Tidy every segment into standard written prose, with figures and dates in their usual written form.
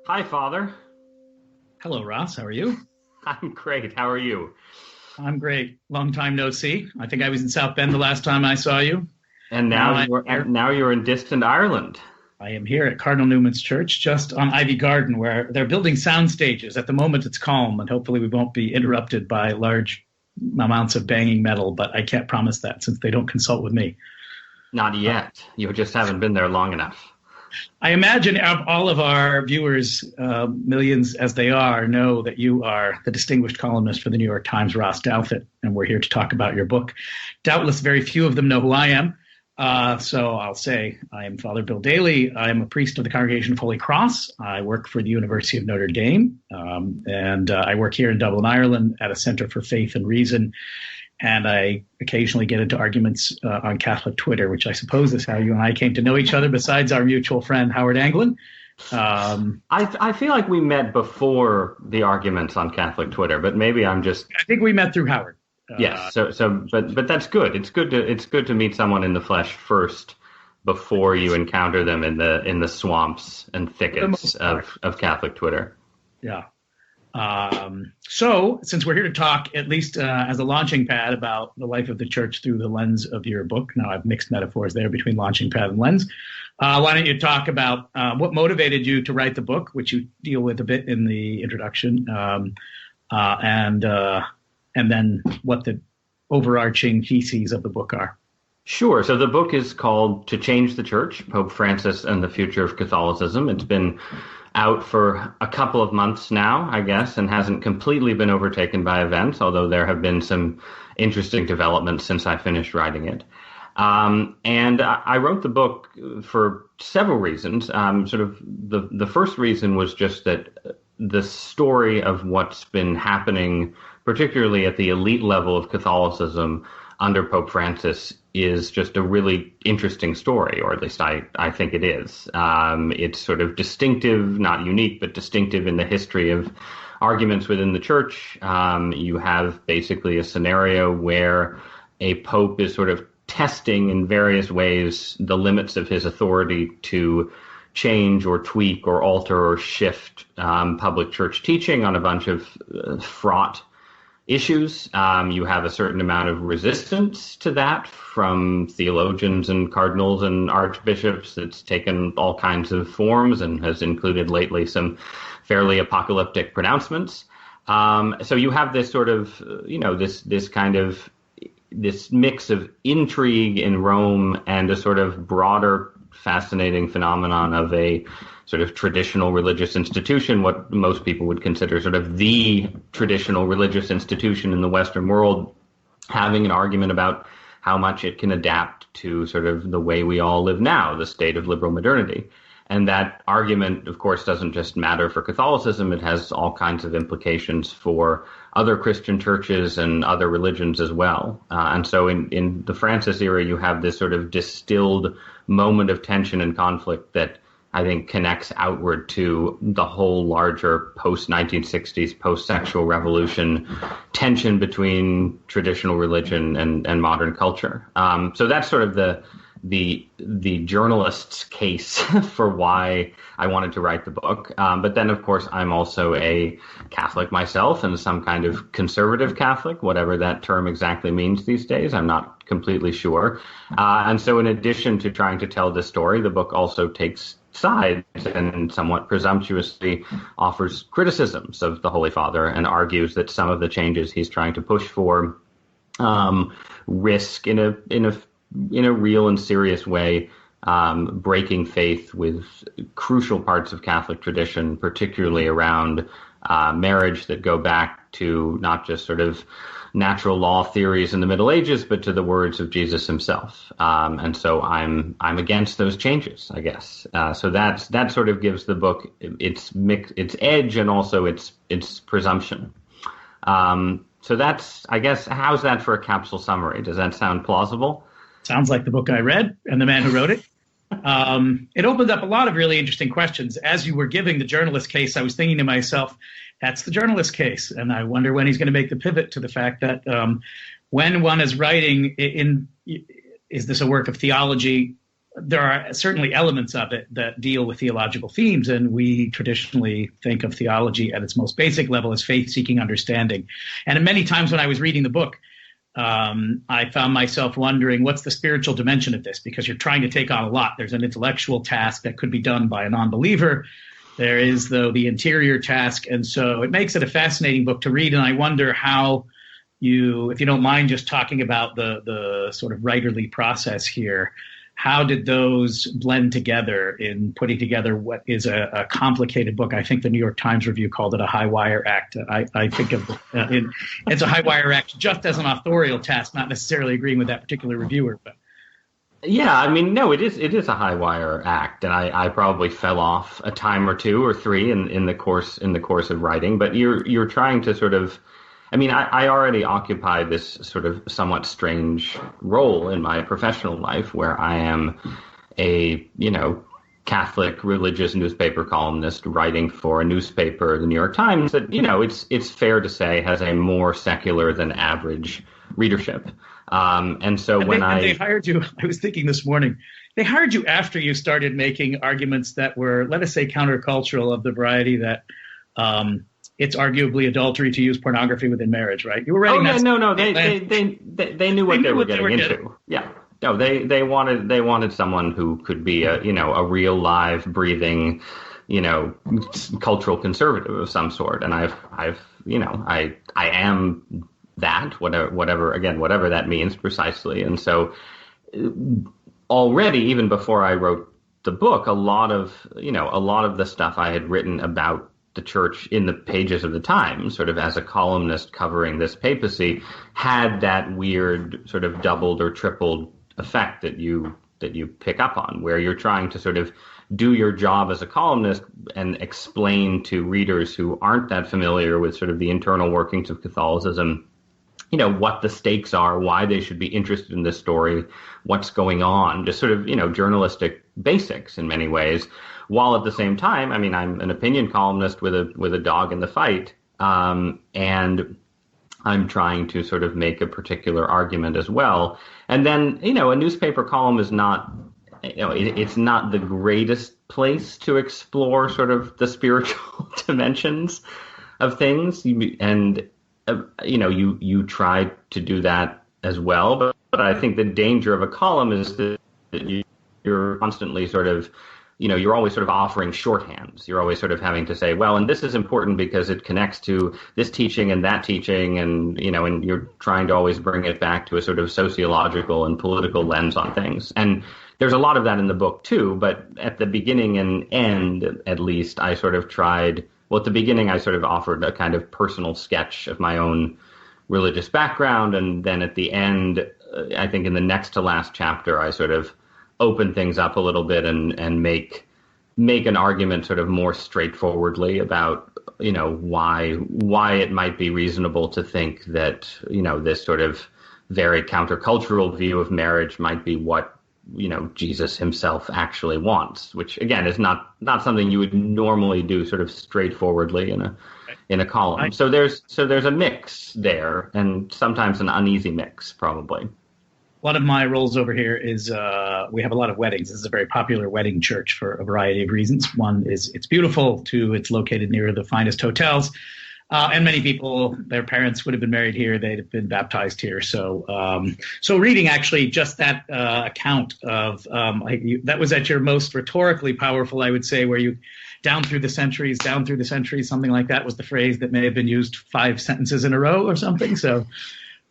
Hi, Father. Hello, Ross. How are you? I'm great. How are you? I'm great. Long time no see. I think I was in South Bend the last time I saw you. And now Now I'm you're here. now you're in distant Ireland. I am here at Cardinal Newman's Church, just on Ivy Garden, where they're building sound stages. At the moment, it's calm, and hopefully, we won't be interrupted by large amounts of banging metal. But I can't promise that since they don't consult with me. Not Uh, yet. You just haven't been there long enough. I imagine all of our viewers, millions as they are, know that you are the distinguished columnist for the New York Times, Ross Douthat, and we're here to talk about your book. Doubtless, very few of them know who I am. So I'll say I am Father Bill Dailey. I am a priest of the Congregation of Holy Cross. I work for the University of Notre Dame, and I work here in Dublin, Ireland, at a Center for Faith and Reason. And I occasionally get into arguments on Catholic Twitter, which I suppose is how you and I came to know each other, besides our mutual friend, Howard Anglin. I feel like we met before the arguments on Catholic Twitter, but maybe I'm just I think we met through Howard. yes. But that's good. It's good to meet someone in the flesh first before you encounter them in the swamps and For the thickets most part. of Catholic Twitter. Yeah. So, since we're here to talk, at least as a launching pad, about the life of the church through the lens of your book, now I've mixed metaphors there between launching pad and lens. Why don't you talk about what motivated you to write the book, which you deal with a bit in the introduction, and then what the overarching theses of the book are? Sure. So the book is called To Change the Church, Pope Francis and the Future of Catholicism. It's been out for a couple of months now, I guess, and hasn't completely been overtaken by events, although there have been some interesting developments since I finished writing it. And I wrote the book for several reasons. Sort of the first reason was just that the story of what's been happening, particularly at the elite level of Catholicism under Pope Francis, is just a really interesting story, or at least I think it is. It's sort of distinctive, not unique, but distinctive in the history of arguments within the church. You have basically a scenario where a pope is sort of testing in various ways the limits of his authority to change or tweak or alter or shift public church teaching on a bunch of fraught issues. You have a certain amount of resistance to that from theologians and cardinals and archbishops. It's taken all kinds of forms and has included lately some fairly apocalyptic pronouncements. So you have this sort of, this mix of intrigue in Rome and a sort of broader, fascinating phenomenon of a sort of traditional religious institution, what most people would consider sort of the traditional religious institution in the Western world, having an argument about how much it can adapt to sort of the way we all live now, the state of liberal modernity. And that argument, of course, doesn't just matter for Catholicism. It has all kinds of implications for other Christian churches and other religions as well. And so in the Francis era, you have this sort of distilled moment of tension and conflict that I think connects outward to the whole larger post-1960s, post-sexual revolution tension between traditional religion and modern culture. So that's sort of the journalist's case for why I wanted to write the book. But then, of course, I'm also a Catholic myself, and some kind of conservative Catholic, whatever that term exactly means these days. I'm not completely sure. And so in addition to trying to tell this story, the book also takes sides and somewhat presumptuously offers criticisms of the Holy Father and argues that some of the changes he's trying to push for risk in a real and serious way breaking faith with crucial parts of Catholic tradition, particularly around marriage that go back to not just sort of natural law theories in the Middle Ages, but to the words of Jesus himself. And so I'm against those changes, I guess. So that sort of gives the book its edge and also its presumption. So that's, I guess, how's that for a capsule summary? Does that sound plausible? Sounds like the book I read and the man who wrote it. It opened up a lot of really interesting questions. As you were giving the journalist case, I was thinking to myself, that's the journalist case. And I wonder when he's going to make the pivot to the fact that when one is writing is this a work of theology there are certainly elements of it that deal with theological themes, and we traditionally think of theology at its most basic level as faith-seeking understanding. And many times when I was reading the book, I found myself wondering, what's the spiritual dimension of this? Because you're trying to take on a lot. There's an intellectual task that could be done by a non-believer. There is, though, the interior task. And so it makes it a fascinating book to read. And I wonder how you, if you don't mind just talking about the sort of writerly process here, how did those blend together in putting together what is a complicated book? I think the New York Times review called it a high wire act. I think of it's a high wire act just as an authorial task, not necessarily agreeing with that particular reviewer. But yeah, I mean, no, it is a high wire act, and I probably fell off a time or two or three in the course of writing. But you're trying to sort of, I mean, I already occupy this sort of somewhat strange role in my professional life where I am a, Catholic religious newspaper columnist writing for a newspaper, the New York Times, that, it's fair to say has a more secular than average readership. And so they hired you, I was thinking this morning, they hired you after you started making arguments that were, let us say, countercultural of the variety that, it's arguably adultery to use pornography within marriage, right? You were writing they knew what they were getting into. Yeah. No, they wanted someone who could be a real live breathing, cultural conservative of some sort. And I am that, whatever that means precisely. And so already, even before I wrote the book, a lot of the stuff I had written about the church in the pages of the Times, sort of as a columnist covering this papacy, had that weird sort of doubled or tripled effect that you pick up on, where you're trying to sort of do your job as a columnist and explain to readers who aren't that familiar with sort of the internal workings of Catholicism, what the stakes are, why they should be interested in this story, what's going on, just sort of, journalistic basics in many ways. While at the same time, I mean, I'm an opinion columnist with a dog in the fight, and I'm trying to sort of make a particular argument as well. And then, a newspaper column is not, it's not the greatest place to explore sort of the spiritual dimensions of things. And, you try to do that as well. But I think the danger of a column is that you're constantly sort of, you're always sort of offering shorthands. You're always sort of having to say, well, and this is important because it connects to this teaching and that teaching. And, and you're trying to always bring it back to a sort of sociological and political lens on things. And there's a lot of that in the book, too. But at the beginning and end, at least, I sort of tried. Well, at the beginning, I sort of offered a kind of personal sketch of my own religious background. And then at the end, I think in the next to last chapter, I sort of open things up a little bit and make an argument sort of more straightforwardly about, why it might be reasonable to think that, this sort of very countercultural view of marriage might be what, Jesus himself actually wants, which again is not something you would normally do sort of straightforwardly in a column. So there's a mix there, and sometimes an uneasy mix, probably. One of my roles over here is we have a lot of weddings. This is a very popular wedding church for a variety of reasons. One is it's beautiful. Two, it's located near the finest hotels. And many people, their parents would have been married here. They'd have been baptized here. So reading actually just that account of that was at your most rhetorically powerful, I would say, where you down through the centuries, something like that was the phrase that may have been used 5 sentences in a row or something. So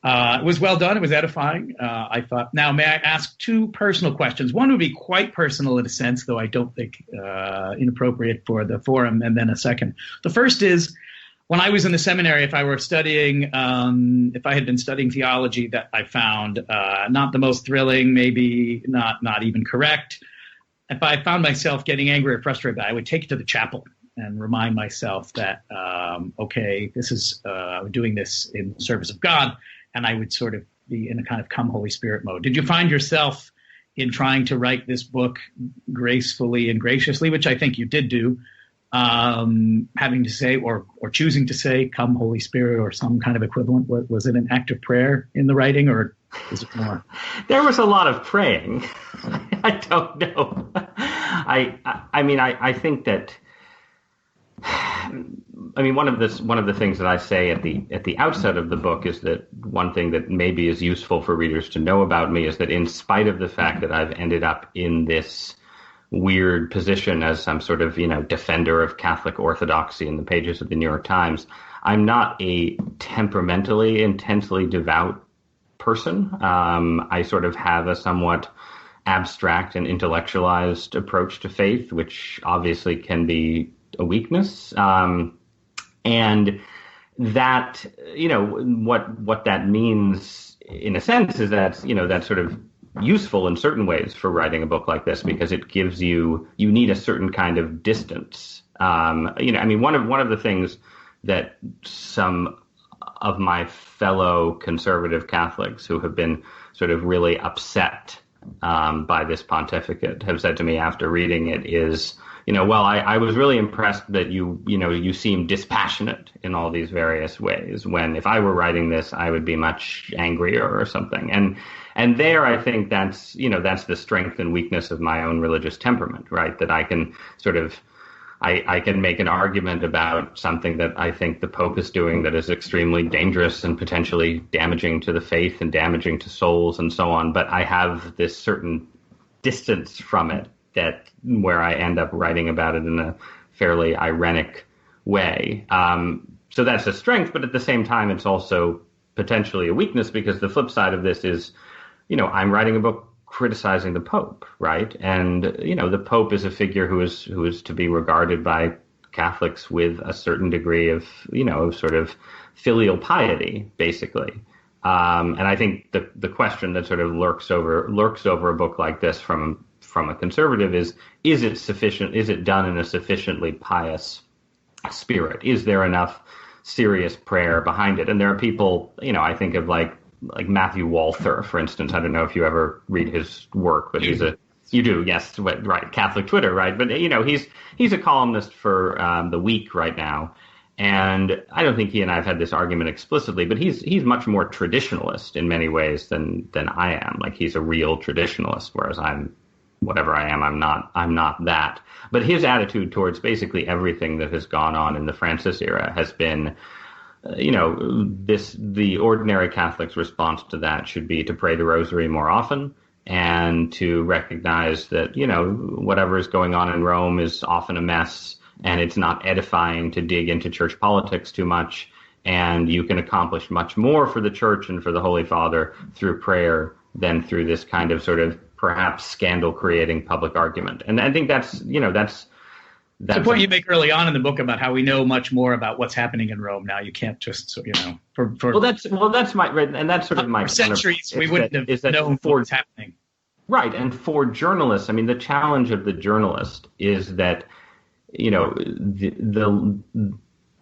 it was well done. It was edifying, I thought. Now, may I ask 2 personal questions? One would be quite personal in a sense, though I don't think inappropriate for the forum, and then a second. The first is, when I was in the seminary, if I had been studying theology that I found not the most thrilling, maybe not even correct, if I found myself getting angry or frustrated, I would take it to the chapel and remind myself that, this is doing this in service of God, and I would sort of be in a kind of come Holy Spirit mode. Did you find yourself in trying to write this book gracefully and graciously, which I think you did do, having to say or choosing to say, come Holy Spirit, or some kind of equivalent? Was it an act of prayer in the writing, or is it more? There was a lot of praying. I don't know. I mean, I think that. I mean, one of the things that I say at the outset of the book is that one thing that maybe is useful for readers to know about me is that in spite of the fact that I've ended up in this weird position as some sort of, defender of Catholic orthodoxy in the pages of the New York Times, I'm not a temperamentally intensely devout person. I sort of have a somewhat abstract and intellectualized approach to faith, which obviously can be a weakness. And that, what that means in a sense is that, that's sort of useful in certain ways for writing a book like this, because it gives you need a certain kind of distance. I mean, one of the things that some of my fellow conservative Catholics who have been sort of really upset by this pontificate have said to me after reading it is, well, I was really impressed that you seem dispassionate in all these various ways, when if I were writing this, I would be much angrier or something. And there, I think that's the strength and weakness of my own religious temperament, right? That I can sort of, I can make an argument about something that I think the Pope is doing that is extremely dangerous and potentially damaging to the faith and damaging to souls and so on. But I have this certain distance from it where I end up writing about it in a fairly ironic way. So that's a strength, but at the same time, it's also potentially a weakness, because the flip side of this is, I'm writing a book criticizing the Pope, right? And, the Pope is a figure who is to be regarded by Catholics with a certain degree of, sort of filial piety, basically. And I think the question that sort of lurks over a book like this from a conservative is it sufficient? Is it done in a sufficiently pious spirit? Is there enough serious prayer behind it? And there are people, I think of like Matthew Walther, for instance. I don't know if you ever read his work, but you do, yes, right, Catholic Twitter, right? But he's a columnist for The Week right now, and I don't think he and I have had this argument explicitly, but he's much more traditionalist in many ways than I am. Like, he's a real traditionalist, whereas I'm whatever I am, I'm not that. But his attitude towards basically everything that has gone on in the Francis era has been, the ordinary Catholic's response to that should be to pray the rosary more often and to recognize that, whatever is going on in Rome is often a mess, and it's not edifying to dig into church politics too much. And you can accomplish much more for the church and for the Holy Father through prayer than through this kind of sort of perhaps scandal-creating public argument. And I think that's the point you make early on in the book about how we know much more about what's happening in Rome now. You can't just, that's my right, and that's sort of my for centuries we wouldn't have known what's happening. Right, and for journalists, I mean, the challenge of the journalist is that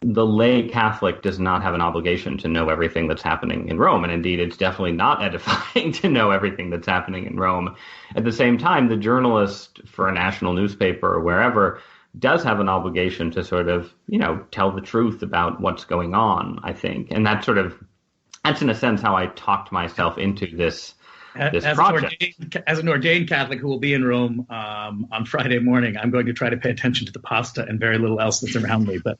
the lay Catholic does not have an obligation to know everything that's happening in Rome. And indeed, it's definitely not edifying to know everything that's happening in Rome. At the same time, the journalist for a national newspaper or wherever does have an obligation to sort of, tell the truth about what's going on, I think. And that's in a sense how I talked myself into this project. As an ordained Catholic who will be in Rome on Friday morning, I'm going to try to pay attention to the pasta and very little else that's around me. But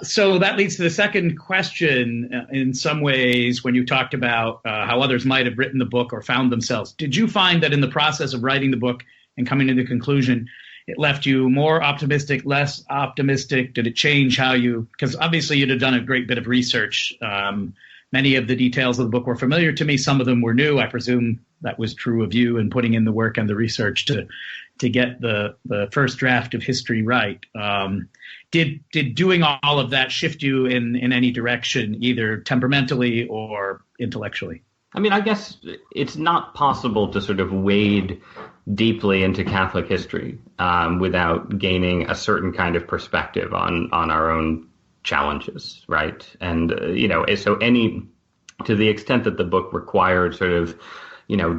so that leads to the second question. In some ways, when you talked about how others might have written the book or found themselves, did you find that in the process of writing the book and coming to the conclusion, it left you more optimistic, less optimistic? Did it change how because obviously you'd have done a great bit of research. Many of the details of the book were familiar to me. Some of them were new. I presume that was true of you in putting in the work and the research to get the first draft of history right. Did doing all of that shift you in any direction, either temperamentally or intellectually? I mean, I guess it's not possible to sort of wade deeply into Catholic history without gaining a certain kind of perspective on our own challenges, right? And, so to the extent that the book required sort of,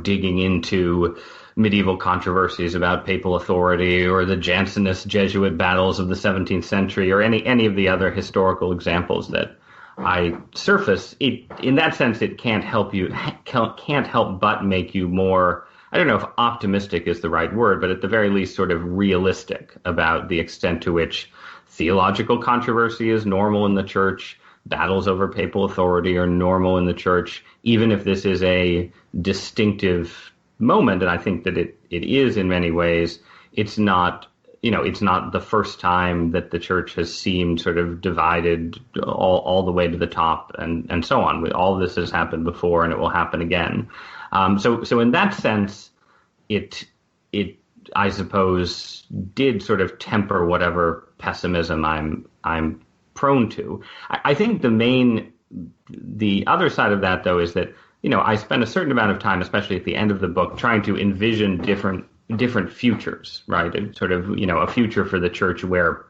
digging into medieval controversies about papal authority or the Jansenist Jesuit battles of the 17th century or any of the other historical examples that I surface, in that sense, it can't help but make you more I don't know if optimistic is the right word, but at the very least sort of realistic about the extent to which theological controversy is normal in the church, battles over papal authority are normal in the church, even if this is a distinctive moment, and I think that it is in many ways. It's not, it's not the first time that the church has seemed sort of divided all the way to the top and so on. All this has happened before, and it will happen again. So in that sense, it I suppose did sort of temper whatever pessimism I'm prone to. I think the other side of that, though, is that I spent a certain amount of time, especially at the end of the book, trying to envision different futures, right? And sort of a future for the church where,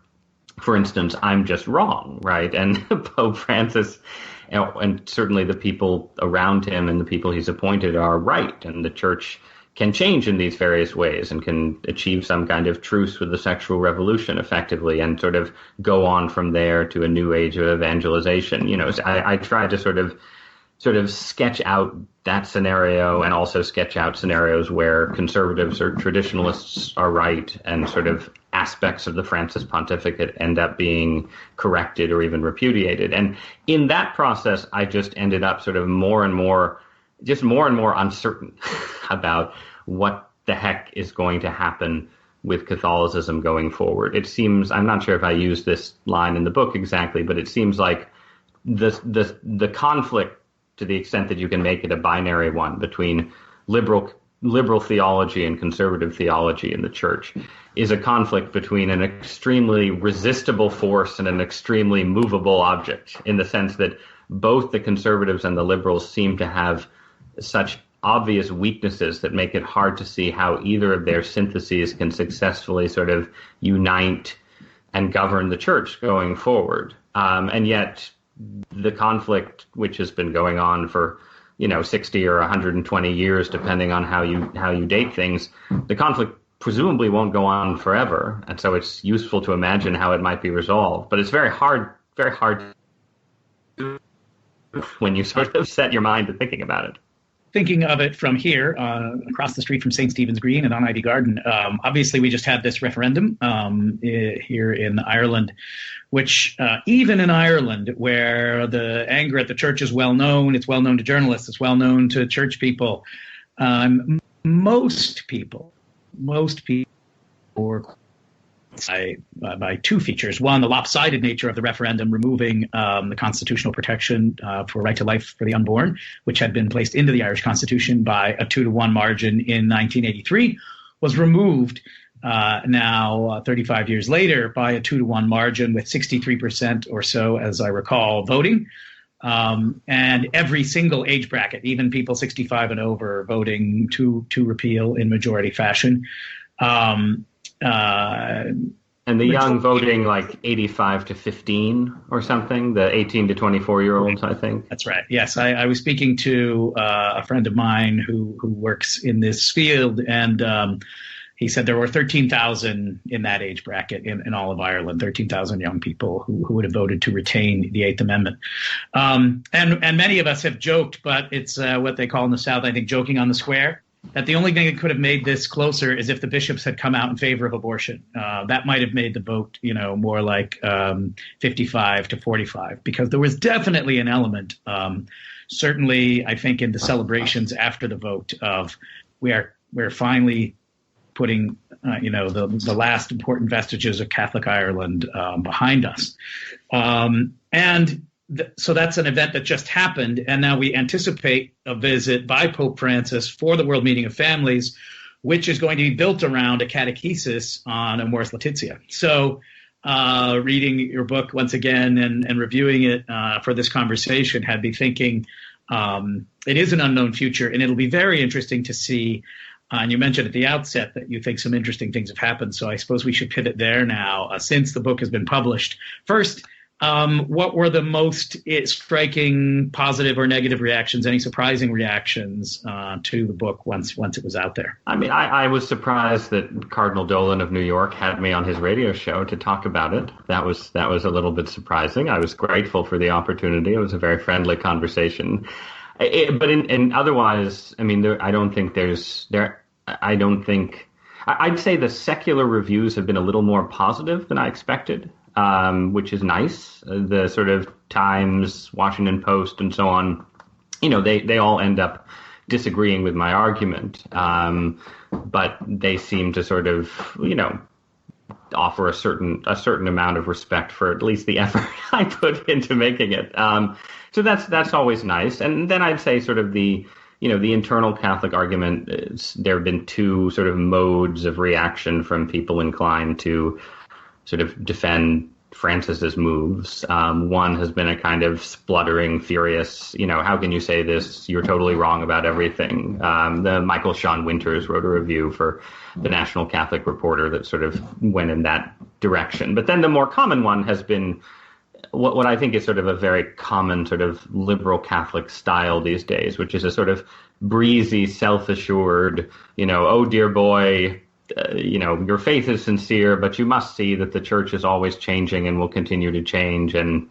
for instance, I'm just wrong, right? And Pope Francis, and certainly the people around him and the people he's appointed are right, and the church can change in these various ways and can achieve some kind of truce with the sexual revolution effectively and sort of go on from there to a new age of evangelization. So I tried to sort of sketch out that scenario and also sketch out scenarios where conservatives or traditionalists are right and sort of aspects of the Francis pontificate end up being corrected or even repudiated. And in that process, I just ended up sort of more and more uncertain about what the heck is going to happen with Catholicism going forward. It seems, I'm not sure if I used this line in the book exactly, but it seems like the conflict, to the extent that you can make it a binary one, between liberal theology and conservative theology in the church, is a conflict between an extremely resistible force and an extremely movable object, in the sense that both the conservatives and the liberals seem to have such obvious weaknesses that make it hard to see how either of their syntheses can successfully sort of unite and govern the church going forward. And yet the conflict, which has been going on for 60 or 120 years, depending on how you date things, the conflict presumably won't go on forever, and so it's useful to imagine how it might be resolved. But it's very hard when you sort of set your mind to thinking about it. Thinking of it from here, across the street from St. Stephen's Green and on Ivy Garden, obviously we just had this referendum here in Ireland, which even in Ireland, were the anger at the church is well known, it's well known to journalists, it's well known to church people, most people were by two features. One, the lopsided nature of the referendum, removing the constitutional protection for right to life for the unborn, which had been placed into the Irish Constitution by a 2-1 margin in 1983, was removed now 35 years later by a 2-1 margin with 63% or so, as I recall, voting. And every single age bracket, even people 65 and over, voting to repeal in majority fashion. And the young voting like 85 to 15 or something, the 18 to 24-year-olds, I think. That's right. Yes, I was speaking to a friend of mine who works in this field, and he said there were 13,000 in that age bracket in all of Ireland, 13,000 young people who would have voted to retain the Eighth Amendment. And many of us have joked, but it's what they call in the South, I think, joking on the square, that the only thing that could have made this closer is if the bishops had come out in favor of abortion. That might have made the vote, more like 55 to 45, because there was definitely an element, certainly, I think, in the celebrations after the vote of we're finally putting, the last important vestiges of Catholic Ireland behind us. So that's an event that just happened, and now we anticipate a visit by Pope Francis for the World Meeting of Families, which is going to be built around a catechesis on Amoris Laetitia. So reading your book once again and reviewing it for this conversation had me thinking it is an unknown future, and it'll be very interesting to see. And you mentioned at the outset that you think some interesting things have happened, so I suppose we should pivot there now since the book has been published. First, what were the most striking positive or negative reactions, any surprising reactions to the book once it was out there? I mean, I was surprised that Cardinal Dolan of New York had me on his radio show to talk about it. That was a little bit surprising. I was grateful for the opportunity. It was a very friendly conversation. But otherwise, I mean, I don't think there I don't think, I'd say the secular reviews have been a little more positive than I expected, which is nice. The sort of Times, Washington Post, and so on, they all end up disagreeing with my argument, but they seem to sort of, offer a certain amount of respect for at least the effort I put into making it. So that's always nice. And then I'd say sort of the internal Catholic argument, there have been two sort of modes of reaction from people inclined to sort of defend Francis's moves. One has been a kind of spluttering, furious, how can you say this? You're totally wrong about everything. The Michael Sean Winters wrote a review for the National Catholic Reporter that sort of went in that direction. But then the more common one has been what I think is sort of a very common sort of liberal Catholic style these days, which is a sort of breezy, self-assured, oh dear boy, your faith is sincere, but you must see that the church is always changing and will continue to change. And,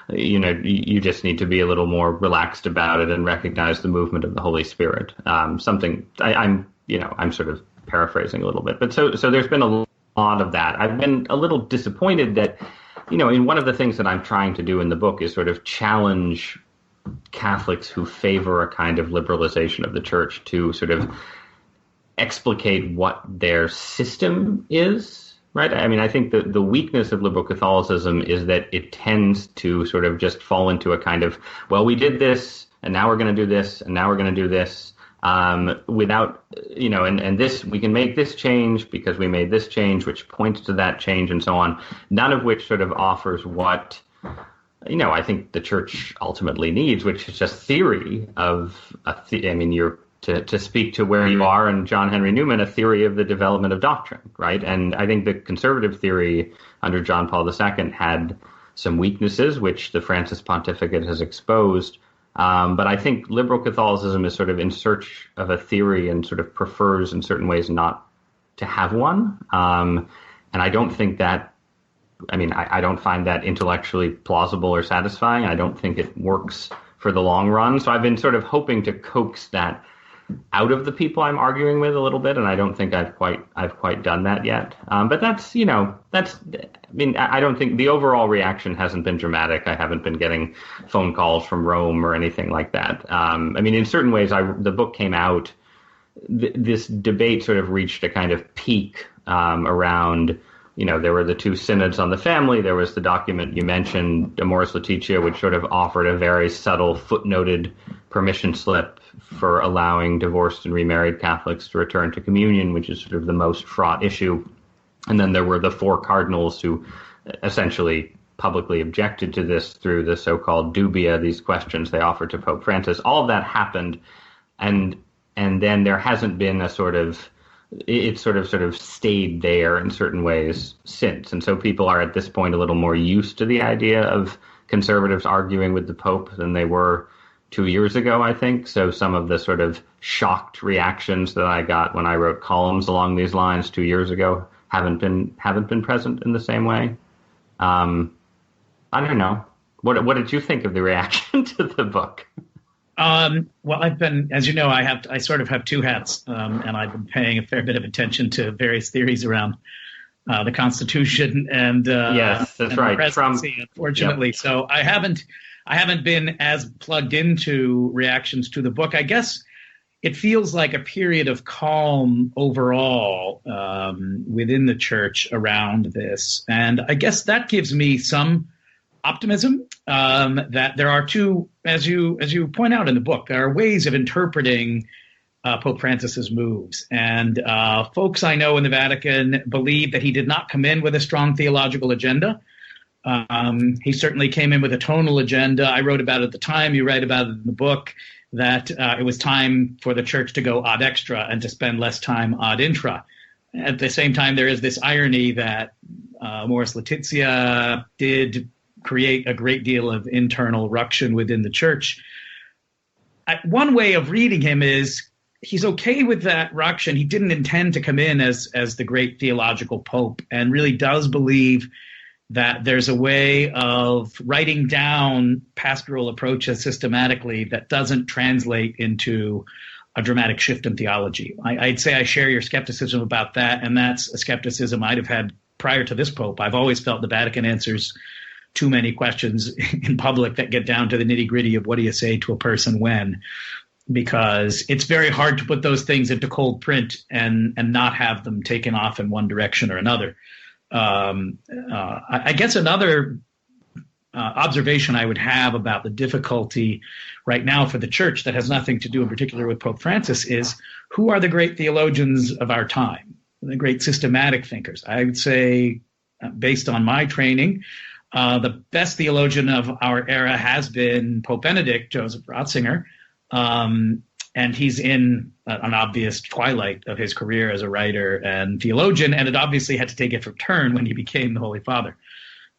you just need to be a little more relaxed about it and recognize the movement of the Holy Spirit. I'm sort of paraphrasing a little bit, but so there's been a lot of that. I've been a little disappointed that, in one of the things that I'm trying to do in the book is sort of challenge Catholics who favor a kind of liberalization of the church to sort of explicate what their system is, right? I mean, I think that the weakness of liberal Catholicism is that it tends to sort of just fall into a kind of, well, we did this, and now we're going to do this, and now we're going to do this, without, and this, we can make this change because we made this change, which points to that change, and so on, none of which sort of offers what, I think the church ultimately needs, which is just theory of, you're, to speak to where you are and John Henry Newman, a theory of the development of doctrine, right? And I think the conservative theory under John Paul II had some weaknesses, which the Francis pontificate has exposed. But I think liberal Catholicism is sort of in search of a theory and sort of prefers in certain ways not to have one. And I don't think that, I don't find that intellectually plausible or satisfying. I don't think it works for the long run. So I've been sort of hoping to coax that out of the people I'm arguing with a little bit, and I don't think I've quite done that yet. But I don't think the overall reaction hasn't been dramatic. I haven't been getting phone calls from Rome or anything like that. In certain ways, the book came out, this debate sort of reached a kind of peak around, there were the two synods on the family. There was the document you mentioned, Amoris Laetitia, which sort of offered a very subtle footnoted permission slip for allowing divorced and remarried Catholics to return to communion, which is sort of the most fraught issue. And then there were the four cardinals who essentially publicly objected to this through the so-called dubia, these questions they offered to Pope Francis. All of that happened, and then there hasn't been a sort of, it sort of stayed there in certain ways since. And so people are at this point a little more used to the idea of conservatives arguing with the Pope than they were 2 years ago, I think. So some of the sort of shocked reactions that I got when I wrote columns along these lines 2 years ago haven't been present in the same way. I don't know. What did you think of the reaction to the book? Well, I've been, as you know, I sort of have two hats, and I've been paying a fair bit of attention to various theories around the Constitution and yes, that's and right, the presidency, Trump. Unfortunately, yep. So I haven't been as plugged into reactions to the book. I guess it feels like a period of calm overall within the church around this, and I guess that gives me some optimism that there are two, as you point out in the book, there are ways of interpreting Pope Francis's moves. And folks I know in the Vatican believe that he did not come in with a strong theological agenda. He certainly came in with a tonal agenda. I wrote about it at the time. You write about it in the book, that it was time for the church to go ad extra and to spend less time ad intra. At the same time, there is this irony that Amoris Laetitia did create a great deal of internal ruction within the church. One way of reading him is he's okay with that ruction. He didn't intend to come in as the great theological pope, and really does believe that there's a way of writing down pastoral approaches systematically that doesn't translate into a dramatic shift in theology. I'd say I share your skepticism about that, and that's a skepticism I'd have had prior to this Pope. I've always felt the Vatican answers too many questions in public that get down to the nitty-gritty of what do you say to a person when, because it's very hard to put those things into cold print and not have them taken off in one direction or another. I guess another observation I would have about the difficulty right now for the church that has nothing to do in particular with Pope Francis is who are the great theologians of our time, the great systematic thinkers. I would say, based on my training, the best theologian of our era has been Pope Benedict, Joseph Ratzinger, and he's in an obvious twilight of his career as a writer and theologian, and it obviously had to take a different turn when he became the Holy Father,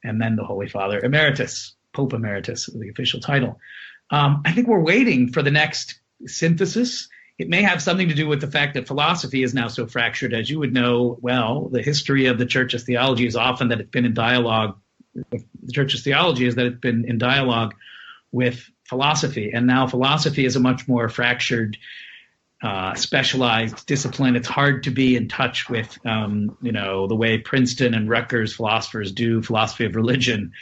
and then the Holy Father Emeritus, Pope Emeritus, the official title. I think we're waiting for the next synthesis. It may have something to do with the fact that philosophy is now so fractured. As you would know well, the history of the Church's theology is often that it's been in dialogue. The Church's theology is that it's been in dialogue with philosophy, and now philosophy is a much more fractured, specialized discipline. It's hard to be in touch with, the way Princeton and Rutgers philosophers do philosophy of religion.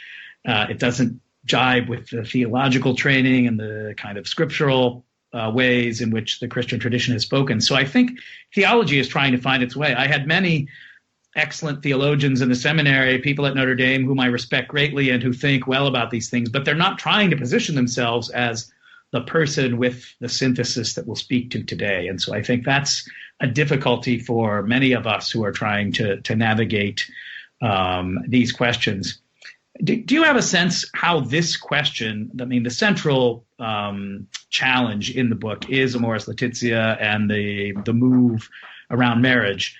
It doesn't jibe with the theological training and the kind of scriptural ways in which the Christian tradition has spoken. So I think theology is trying to find its way. I had many excellent theologians in the seminary, people at Notre Dame whom I respect greatly and who think well about these things, but they're not trying to position themselves as the person with the synthesis that we'll speak to today. And so I think that's a difficulty for many of us who are trying to navigate these questions. Do you have a sense how this question, the central challenge in the book is Amoris Laetitia and the move around marriage?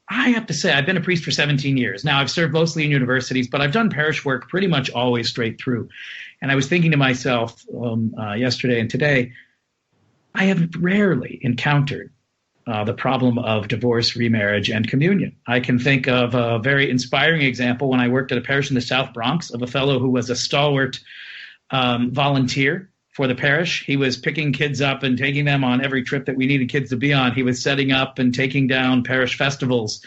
I have to say, I've been a priest for 17 years. Now, I've served mostly in universities, but I've done parish work pretty much always straight through. And I was thinking to myself yesterday and today, I have rarely encountered the problem of divorce, remarriage, and communion. I can think of a very inspiring example when I worked at a parish in the South Bronx of a fellow who was a stalwart volunteer for the parish. He was picking kids up and taking them on every trip that we needed kids to be on. He was setting up and taking down parish festivals.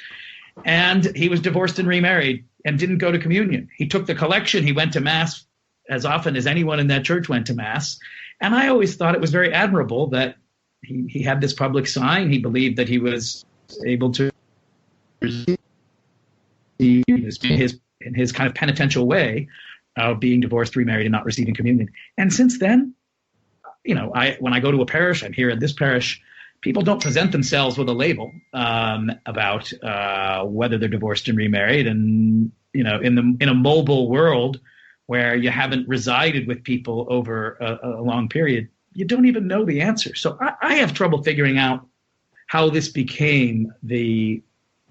And he was divorced and remarried and didn't go to communion. He took the collection. He went to Mass as often as anyone in that church went to Mass. And I always thought it was very admirable that he had this public sign. He believed that he was able to receive in his kind of penitential way of being divorced, remarried, and not receiving communion. And since then, when I go to a parish, I'm here in this parish, people don't present themselves with a label about whether they're divorced and remarried. And, in a mobile world where you haven't resided with people over a long period, you don't even know the answer. So I have trouble figuring out how this became the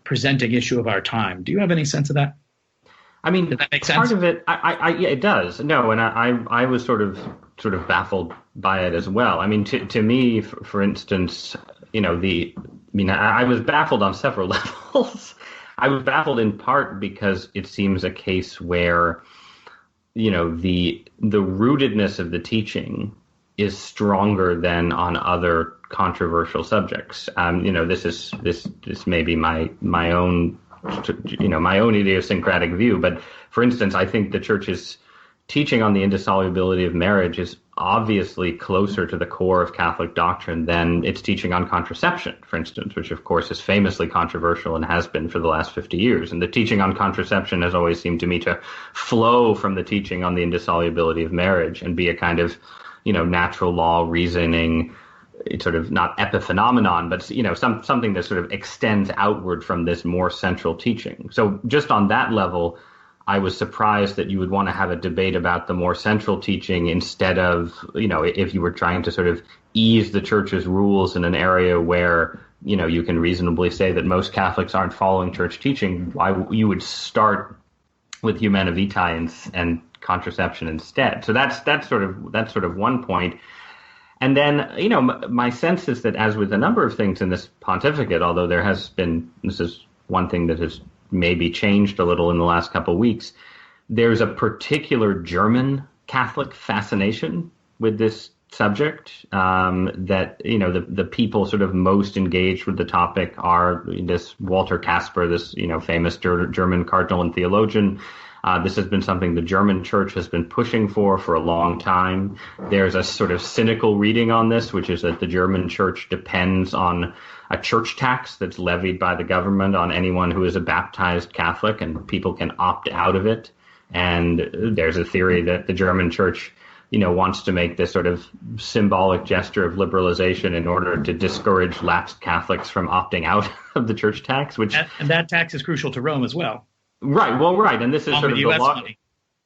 presenting issue of our time. Do you have any sense of that? Does that make sense? Part of it, yeah, it does. No, and I was sort of baffled by it as well. To me, for instance, I was baffled on several levels. I was baffled in part because it seems a case where, the rootedness of the teaching is stronger than on other controversial subjects. This may be my own. My own idiosyncratic view. But for instance, I think the Church's teaching on the indissolubility of marriage is obviously closer to the core of Catholic doctrine than its teaching on contraception, for instance, which of course is famously controversial and has been for the last 50 years. And the teaching on contraception has always seemed to me to flow from the teaching on the indissolubility of marriage and be a kind of, natural law reasoning, it's sort of not epiphenomenon, but something that sort of extends outward from this more central teaching. So just on that level, I was surprised that you would want to have a debate about the more central teaching instead of, if you were trying to sort of ease the Church's rules in an area where, you can reasonably say that most Catholics aren't following Church teaching, why you would start with Humana Vitae and contraception instead. So that's sort of one point. And then, my sense is that as with a number of things in this pontificate, although this is one thing that has maybe changed a little in the last couple of weeks, there's a particular German Catholic fascination with this subject. That the people sort of most engaged with the topic are this Walter Kasper, this famous German cardinal and theologian. This has been something the German church has been pushing for a long time. There's a sort of cynical reading on this, which is that the German church depends on a church tax that's levied by the government on anyone who is a baptized Catholic, and people can opt out of it. And there's a theory that the German church, wants to make this sort of symbolic gesture of liberalization in order to discourage lapsed Catholics from opting out of the church tax, and that tax is crucial to Rome as well. Right. Well, right. And this is sort of US money.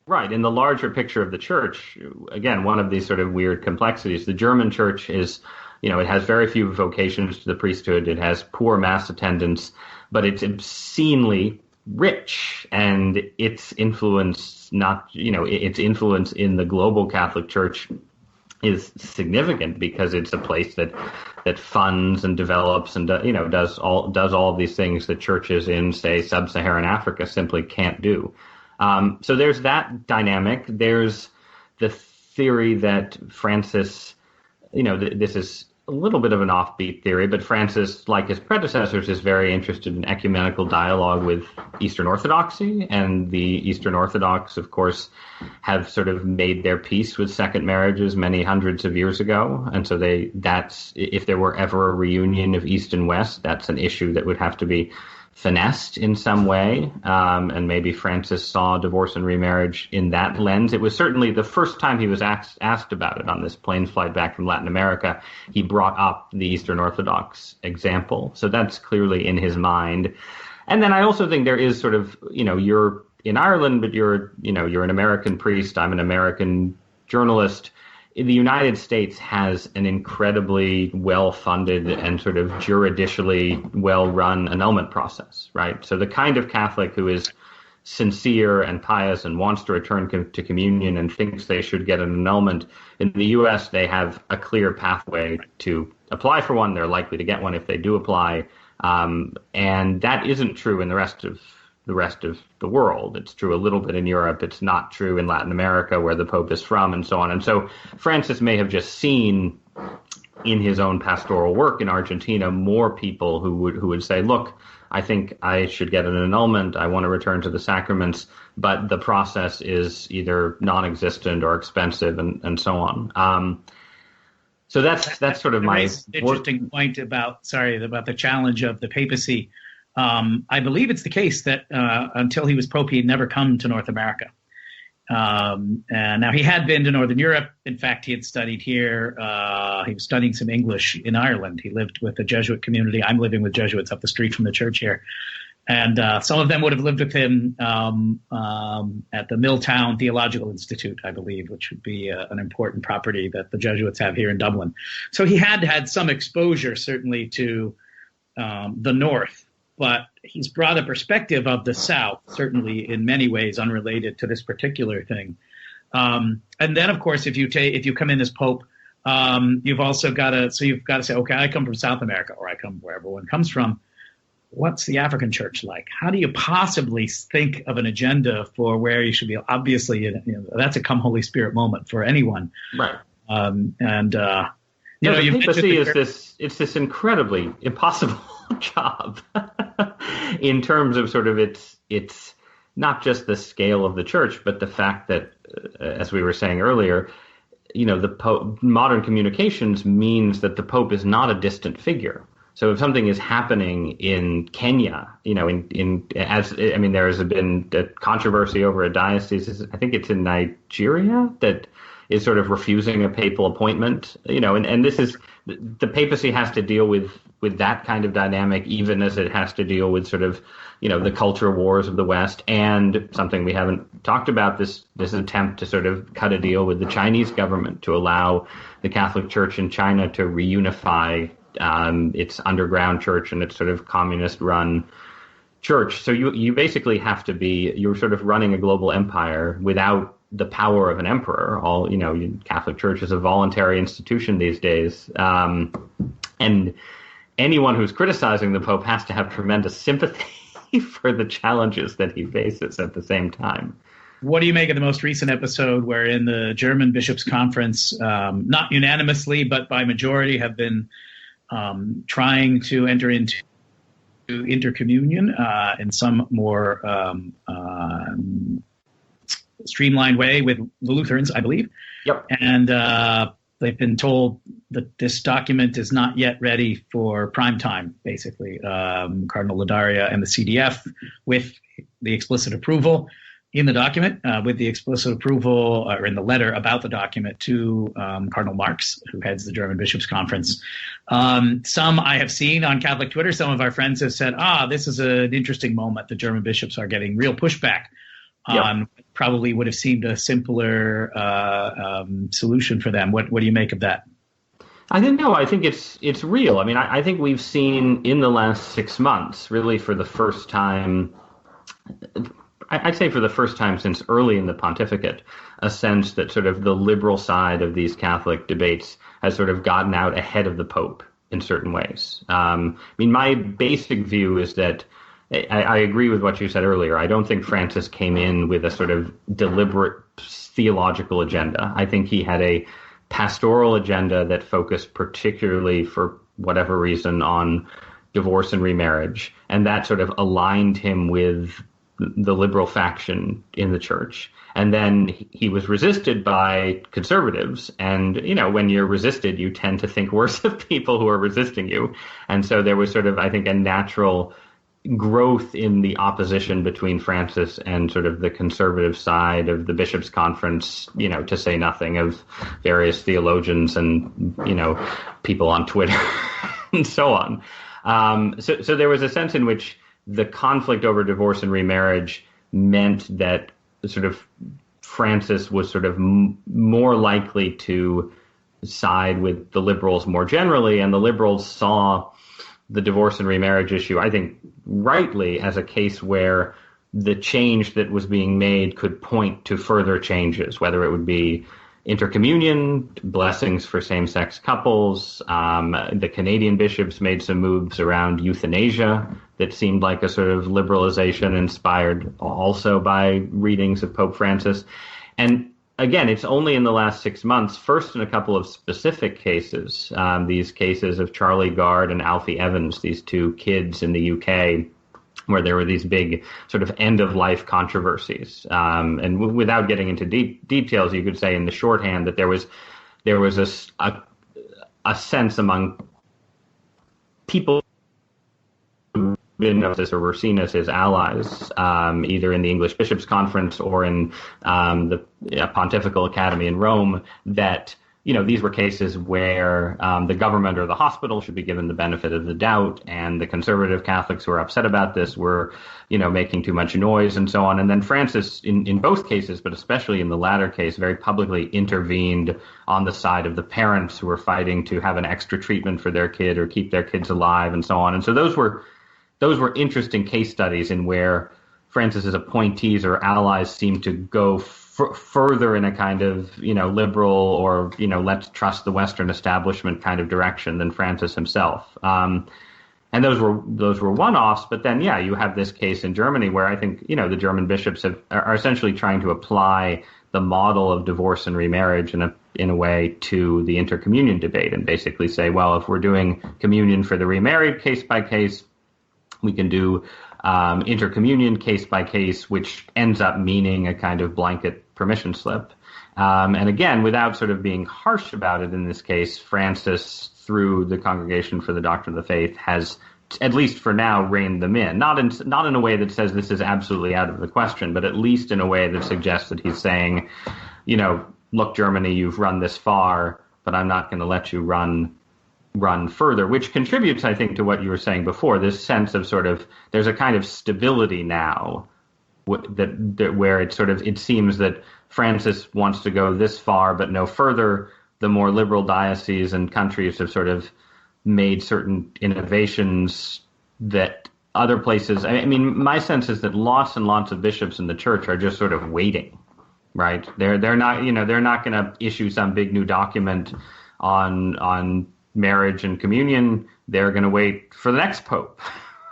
Right. In the larger picture of the church, again, one of these sort of weird complexities, the German church is, it has very few vocations to the priesthood. It has poor mass attendance, but it's obscenely rich, and its influence its influence in the global Catholic Church is significant because it's a place that funds and develops and does all of these things that churches in, say, sub-Saharan Africa simply can't do. So there's that dynamic. There's the theory that Francis, this is a little bit of an offbeat theory, but Francis, like his predecessors, is very interested in ecumenical dialogue with Eastern Orthodoxy, and the Eastern Orthodox, of course, have sort of made their peace with second marriages many hundreds of years ago, and so that's if there were ever a reunion of East and West, that's an issue that would have to be finessed in some way, and maybe Francis saw divorce and remarriage in that lens. It was certainly the first time he was asked about it on this plane flight back from Latin America. He brought up the Eastern Orthodox example, so that's clearly in his mind. And then I also think there is sort of, you're in Ireland, but you're an American priest. I'm an American journalist. The United States has an incredibly well-funded and sort of juridicially well-run annulment process, right? So the kind of Catholic who is sincere and pious and wants to return to communion and thinks they should get an annulment, in the U.S. they have a clear pathway to apply for one. They're likely to get one if they do apply, and that isn't true in the rest of the world. It's true a little bit in Europe. It's not true in Latin America, where the Pope is from, and so on. And so Francis may have just seen in his own pastoral work in Argentina more people who would say, look, I think I should get an annulment. I want to return to the sacraments, but the process is either non-existent or expensive, and so on. So that's sort of my interesting point about the challenge of the papacy. I believe it's the case that until he was Pope, he had never come to North America. And now he had been to Northern Europe. In fact, he had studied here. He was studying some English in Ireland. He lived with a Jesuit community. I'm living with Jesuits up the street from the church here. And some of them would have lived with him at the Milltown Theological Institute, I believe, which would be an important property that the Jesuits have here in Dublin. So he had some exposure, certainly, to the North. But he's brought a perspective of the South, certainly in many ways unrelated to this particular thing. And then, of course, if you come in as Pope, you've got to say, okay, I come from South America, or I come where everyone comes from. What's the African church like? How do you possibly think of an agenda for where you should be? Obviously, that's a come Holy Spirit moment for anyone. Right. The papacy is this incredibly impossible job in terms of sort of it's not just the scale of the church, but the fact that, as we were saying earlier, the Pope, modern communications means that the Pope is not a distant figure. So if something is happening in Kenya, there has been a controversy over a diocese, I think it's in Nigeria, that is sort of refusing a papal appointment, and this is, the papacy has to deal with that kind of dynamic, even as it has to deal with sort of, the culture wars of the West, and something we haven't talked about, this attempt to sort of cut a deal with the Chinese government to allow the Catholic Church in China to reunify its underground church and its sort of communist-run church. So you basically have to you're sort of running a global empire without the power of an emperor. Catholic Church is a voluntary institution these days. And anyone who's criticizing the Pope has to have tremendous sympathy for the challenges that he faces at the same time. What do you make of the most recent episode wherein the German Bishops' Conference, not unanimously, but by majority, have been trying to enter into intercommunion in some more streamlined way with the Lutherans, I believe. Yep. And they've been told that this document is not yet ready for prime time, basically. Cardinal Ladaria and the CDF, with the explicit approval in the document, with the explicit approval, or in the letter about the document to Cardinal Marx, who heads the German Bishops' Conference. Some I have seen on Catholic Twitter, some of our friends have said, this is an interesting moment. The German bishops are getting real pushback on probably would have seemed a simpler solution for them. What do you make of that? I think it's real. I mean, I think we've seen in the last 6 months, really for the first time, I'd say for the first time since early in the pontificate, a sense that sort of the liberal side of these Catholic debates has sort of gotten out ahead of the Pope in certain ways. I mean, my basic view is that I agree with what you said earlier. I don't think Francis came in with a sort of deliberate theological agenda. I think he had a pastoral agenda that focused particularly, for whatever reason, on divorce and remarriage, and that sort of aligned him with the liberal faction in the church. And then he was resisted by conservatives. And, when you're resisted, you tend to think worse of people who are resisting you. And so there was sort of, I think, a natural growth in the opposition between Francis and sort of the conservative side of the Bishops' Conference, to say nothing of various theologians and, people on Twitter and so on. So there was a sense in which the conflict over divorce and remarriage meant that sort of Francis was sort of more likely to side with the liberals more generally, and the liberals saw the divorce and remarriage issue, I think, rightly, as a case where the change that was being made could point to further changes, whether it would be intercommunion, blessings for same-sex couples. The Canadian bishops made some moves around euthanasia that seemed like a sort of liberalization, inspired also by readings of Pope Francis. And again, it's only in the last 6 months, first in a couple of specific cases, these cases of Charlie Gard and Alfie Evans, these two kids in the UK, where there were these big sort of end-of-life controversies. And without getting into details, you could say in the shorthand that there was a sense among people who didn't know this or were seen as his allies, either in the English Bishops' Conference or in the Pontifical Academy in Rome, that these were cases where the government or the hospital should be given the benefit of the doubt, and the conservative Catholics who are upset about this were, making too much noise and so on. And then Francis, in both cases, but especially in the latter case, very publicly intervened on the side of the parents who were fighting to have an extra treatment for their kid or keep their kids alive and so on. And so those were interesting case studies in where Francis's appointees or allies seemed to go further in a kind of, liberal or, let's trust the Western establishment kind of direction than Francis himself. And those were one-offs. But then, you have this case in Germany where I think, the German bishops are essentially trying to apply the model of divorce and remarriage in a way to the intercommunion debate, and basically say, well, if we're doing communion for the remarried case by case, we can do intercommunion case by case, which ends up meaning a kind of blanket permission slip. And again, without sort of being harsh about it in this case, Francis, through the Congregation for the Doctrine of the Faith, has, at least for now, reined them in. Not in a way that says this is absolutely out of the question, but at least in a way that suggests that he's saying, look, Germany, you've run this far, but I'm not going to let you run further, which contributes, I think, to what you were saying before, this sense of sort of, there's a kind of stability now that where it seems that Francis wants to go this far but no further. The more liberal dioceses and countries have sort of made certain innovations that other places, I mean, my sense is that lots and lots of bishops in the church are just sort of waiting, right? They're not, they're not going to issue some big new document on marriage and communion. They're going to wait for the next pope,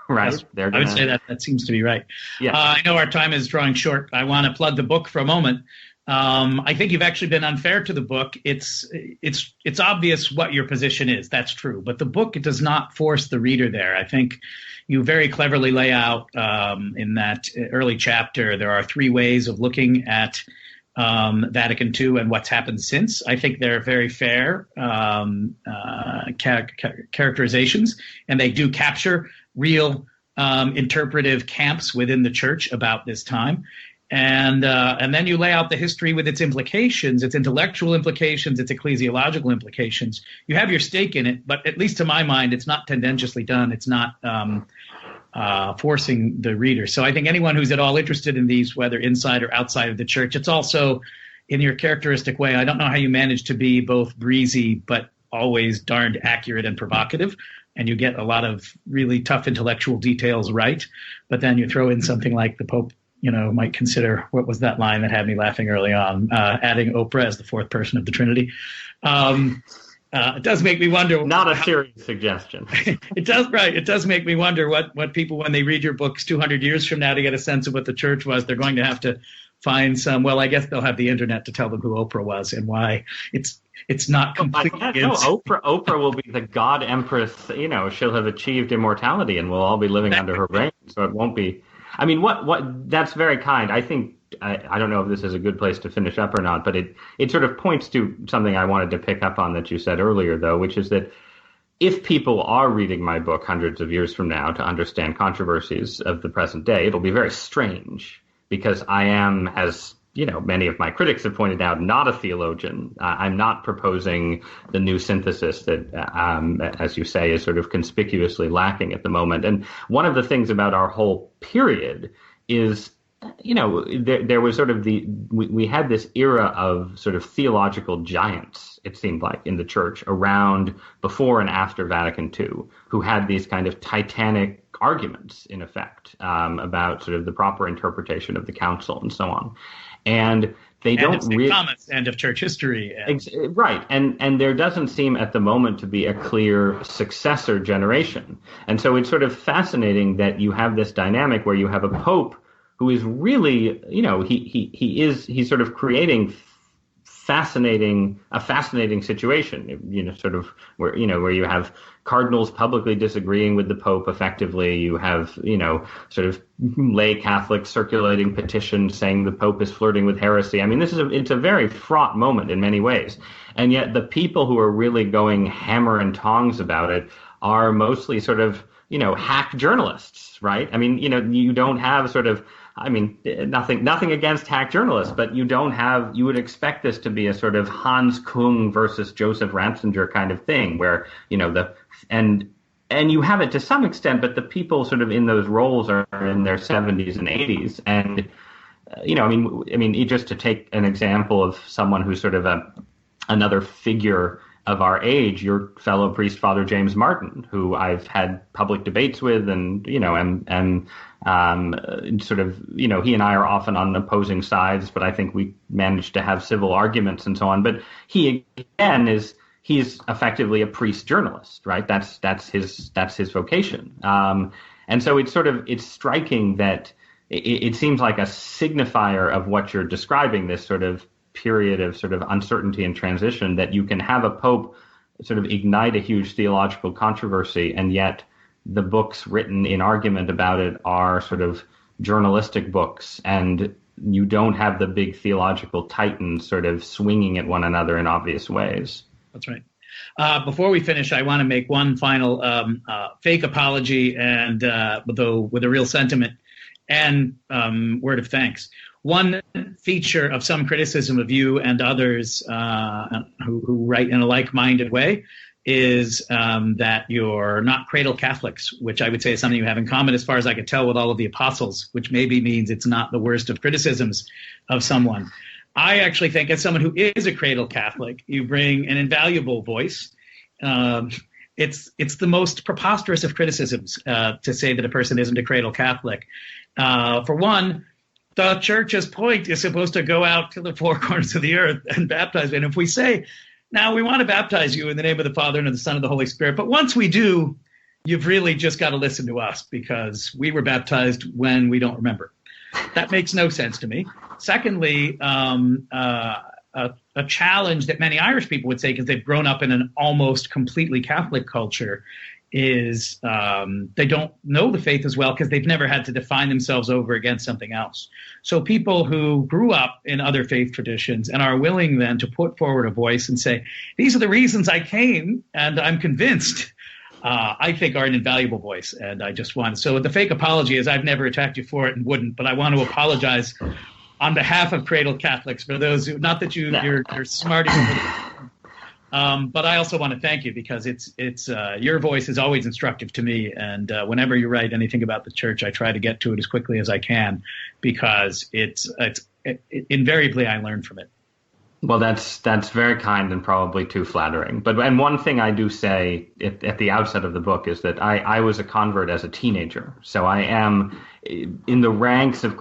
right? Yes, I would say that seems to be right. Yeah. I know our time is drawing short. I want to plug the book for a moment. I think you've actually been unfair to the book. It's obvious what your position is. That's true. But the book, it does not force the reader there. I think you very cleverly lay out in that early chapter, there are three ways of looking at Vatican II and what's happened since. I think they're very fair characterizations, and they do capture real interpretive camps within the church about this time. And then you lay out the history with its implications, its intellectual implications, its ecclesiological implications. You have your stake in it, but at least to my mind, it's not tendentiously done. It's not forcing the reader. So I think anyone who's at all interested in these, whether inside or outside of the church, it's also in your characteristic way. I don't know how you manage to be both breezy, but always darned accurate and provocative. And you get a lot of really tough intellectual details right. But then you throw in something like the Pope, might consider, what was that line that had me laughing early on, adding Oprah as the fourth person of the Trinity. It does make me wonder. Not a serious suggestion. It does, right. It does make me wonder what people, when they read your books 200 years from now to get a sense of what the church was, they're going to have to find some, well, I guess they'll have the internet to tell them who Oprah was and why it's not completely. Oprah will be the God Empress, she'll have achieved immortality and we'll all be living under her reign. So it won't be. I mean, what that's very kind. I think, I don't know if this is a good place to finish up or not, but it sort of points to something I wanted to pick up on that you said earlier, though, which is that if people are reading my book hundreds of years from now to understand controversies of the present day, it'll be very strange because I am, as many of my critics have pointed out, not a theologian. I'm not proposing the new synthesis that, as you say, is sort of conspicuously lacking at the moment. And one of the things about our whole period is, there was sort of we had this era of sort of theological giants, it seemed like, in the church around before and after Vatican II, who had these kind of titanic arguments, in effect, about sort of the proper interpretation of the council and so on. And they don't really Thomas, end of church history. Right. And there doesn't seem at the moment to be a clear successor generation. And so it's sort of fascinating that you have this dynamic where you have a pope who is really, he's sort of creating a fascinating situation, sort of where you have cardinals publicly disagreeing with the Pope effectively. You have, sort of lay Catholics circulating petitions saying the Pope is flirting with heresy. I mean, it's a very fraught moment in many ways. And yet the people who are really going hammer and tongs about it are mostly sort of, hack journalists, right? I mean, you don't have sort of, nothing against hack journalists, but you would expect this to be a sort of Hans Kung versus Joseph Ratzinger kind of thing where, and you have it to some extent, but the people sort of in those roles are in their 70s and 80s. And, just to take an example of someone who's sort of another figure of our age, your fellow priest, Father James Martin, who I've had public debates with and, sort of, he and I are often on opposing sides, but I think we managed to have civil arguments and so on. But he, again, he's effectively a priest journalist, right? That's his vocation. And so it's striking that it seems like a signifier of what you're describing, this sort of period of sort of uncertainty and transition, that you can have a pope sort of ignite a huge theological controversy, and yet the books written in argument about it are sort of journalistic books, and you don't have the big theological titans sort of swinging at one another in obvious ways. That's right. Before we finish, I want to make one final fake apology, and though with a real sentiment and word of thanks. One feature of some criticism of you and others who write in a like-minded way is that you're not cradle Catholics, which I would say is something you have in common as far as I could tell with all of the apostles, which maybe means it's not the worst of criticisms of someone. I actually think as someone who is a cradle Catholic, you bring an invaluable voice. It's the most preposterous of criticisms to say that a person isn't a cradle Catholic. For one, the church's point is supposed to go out to the four corners of the earth and baptize. And if we say, now we want to baptize you in the name of the Father and of the Son and the Holy Spirit, but once we do, you've really just got to listen to us because we were baptized when we don't remember. That makes no sense to me. Secondly, a challenge that many Irish people would say, because they've grown up in an almost completely Catholic culture, is they don't know the faith as well because they've never had to define themselves over against something else. So people who grew up in other faith traditions and are willing then to put forward a voice and say, these are the reasons I came and I'm convinced, I think are an invaluable voice. And I just want, so the fake apology is I've never attacked you for it and wouldn't, but I want to apologize on behalf of Cradle Catholics for those who, not that you're smarting over but I also want to thank you because it's your voice is always instructive to me. And whenever you write anything about the church, I try to get to it as quickly as I can because it's invariably I learn from it. Well, that's very kind and probably too flattering. And one thing I do say at the outset of the book is that I was a convert as a teenager, so I am in the ranks of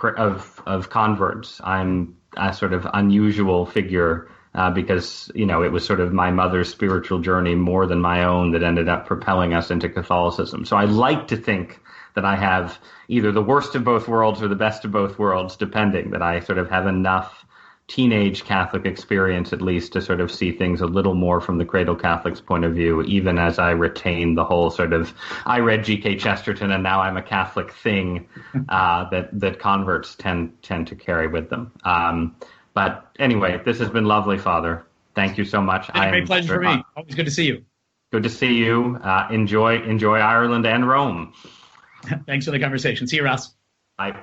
converts. I'm a sort of unusual figure because it was sort of my mother's spiritual journey more than my own that ended up propelling us into Catholicism. So I like to think that I have either the worst of both worlds or the best of both worlds, depending. That I sort of have enough teenage Catholic experience, at least, to sort of see things a little more from the Cradle Catholic's point of view, even as I retain the whole sort of, I read G.K. Chesterton and now I'm a Catholic thing that converts tend to carry with them. But anyway, this has been lovely, Father. Thank you so much. It's been a great pleasure for me. Always good to see you. Good to see you. Enjoy Ireland and Rome. Thanks for the conversation. See you, Ross. Bye.